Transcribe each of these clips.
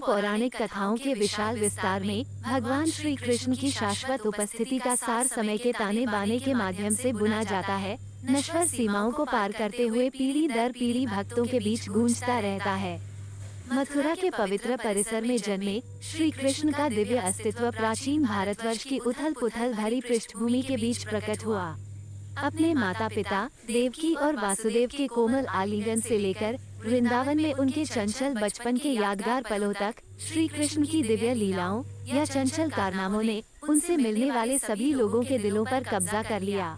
पौराणिक कथाओं के विशाल विस्तार में भगवान श्री कृष्ण की शाश्वत उपस्थिति का सार समय के ताने बाने के माध्यम से बुना जाता है। नश्वर सीमाओं को पार करते हुए पीढ़ी दर पीढ़ी भक्तों के बीच गूंजता रहता है। मथुरा के पवित्र परिसर में जन्मे श्री कृष्ण का दिव्य अस्तित्व प्राचीन भारतवर्ष की उथल पुथल भरी पृष्ठभूमि के बीच प्रकट हुआ। अपने माता पिता देवकी और वासुदेव के कोमल आलिंगन से लेकर वृंदावन में उनके चंचल बचपन के यादगार पलों तक श्री कृष्ण की दिव्य लीलाओं या चंचल कारनामों ने उनसे मिलने वाले सभी लोगों के दिलों पर कब्जा कर लिया।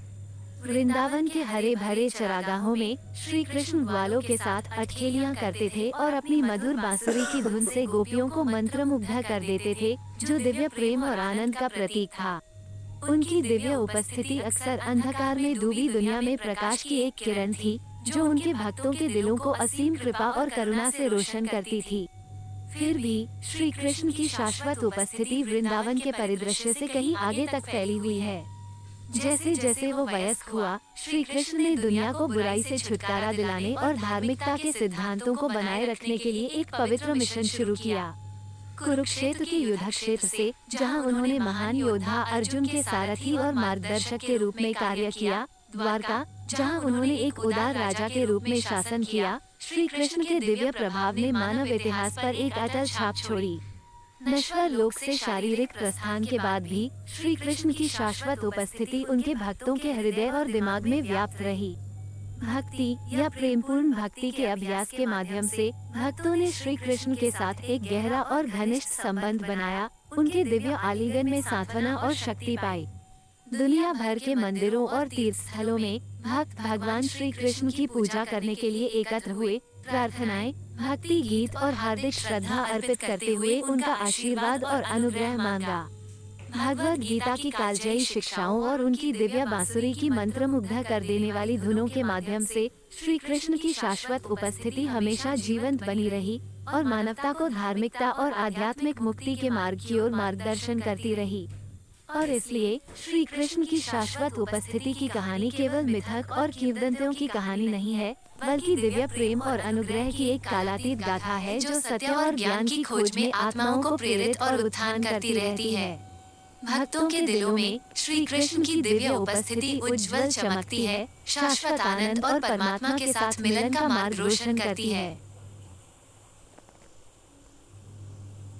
वृंदावन के हरे भरे चरागाहों में श्री कृष्ण ग्वालों के साथ अटखेलियां करते थे और अपनी मधुर बांसुरी की धुन से गोपियों को मंत्रमुग्ध कर देते थे, जो दिव्य प्रेम और आनंद का प्रतीक था। उनकी दिव्य उपस्थिति अक्सर अंधकार में डूबी दुनिया में प्रकाश की एक किरण थी, जो उनके भक्तों के दिलों को असीम कृपा और करुणा से रोशन करती थी। फिर भी श्री कृष्ण की शाश्वत उपस्थिति वृंदावन के परिदृश्य से कहीं आगे तक फैली हुई है। जैसे जैसे वो वयस्क हुआ, श्री कृष्ण ने दुनिया को बुराई से छुटकारा दिलाने और धार्मिकता के सिद्धांतों को बनाए रखने के लिए एक पवित्र मिशन शुरू किया। कुरुक्षेत्र के युद्ध क्षेत्र से, जहां उन्होंने महान योद्धा अर्जुन के सारथी और मार्गदर्शक के रूप में कार्य किया, द्वारका, जहां उन्होंने एक उदार राजा के रूप में शासन किया, श्री कृष्ण के दिव्य प्रभाव ने मानव इतिहास पर एक अटल छाप छोड़ी। नश्वर लोक से शारीरिक प्रस्थान के बाद भी श्री कृष्ण की शाश्वत उपस्थिति उनके भक्तों के हृदय और दिमाग में व्याप्त रही। भक्ति या प्रेमपूर्ण भक्ति के अभ्यास के माध्यम से भक्तों ने श्री कृष्ण के साथ एक गहरा और घनिष्ठ संबंध बनाया, उनके दिव्य आलिंगन में सांत्वना और शक्ति पाई। दुनिया भर के मंदिरों और तीर्थ स्थलों में भक्त भगवान श्री कृष्ण की पूजा करने के लिए एकत्र हुए, प्रार्थनाएं, भक्ति गीत और हार्दिक श्रद्धा अर्पित करते हुए उनका आशीर्वाद और अनुग्रह मांगा। भगवद गीता की कालजयी शिक्षाओं और उनकी दिव्य बांसुरी की मंत्रमुग्ध कर देने वाली धुनों के माध्यम से श्री कृष्ण की शाश्वत उपस्थिति हमेशा जीवंत बनी रही और मानवता को धार्मिकता और आध्यात्मिक मुक्ति के मार्ग की ओर मार्गदर्शन करती रही। और इसलिए श्री कृष्ण की शाश्वत उपस्थिति की कहानी केवल मिथक और किंवदंतियों की कहानी नहीं है, बल्कि दिव्य प्रेम और अनुग्रह की एक कालातीत गाथा है, जो सत्य और ज्ञान की खोज में आत्माओं को प्रेरित और उत्थान करती रहती है। भक्तों के दिलों में श्री कृष्ण की दिव्य उपस्थिति उज्जवल चमकती है, शाश्वत आनंद और परमात्मा के साथ मिलन का मार्ग रोशन करती है।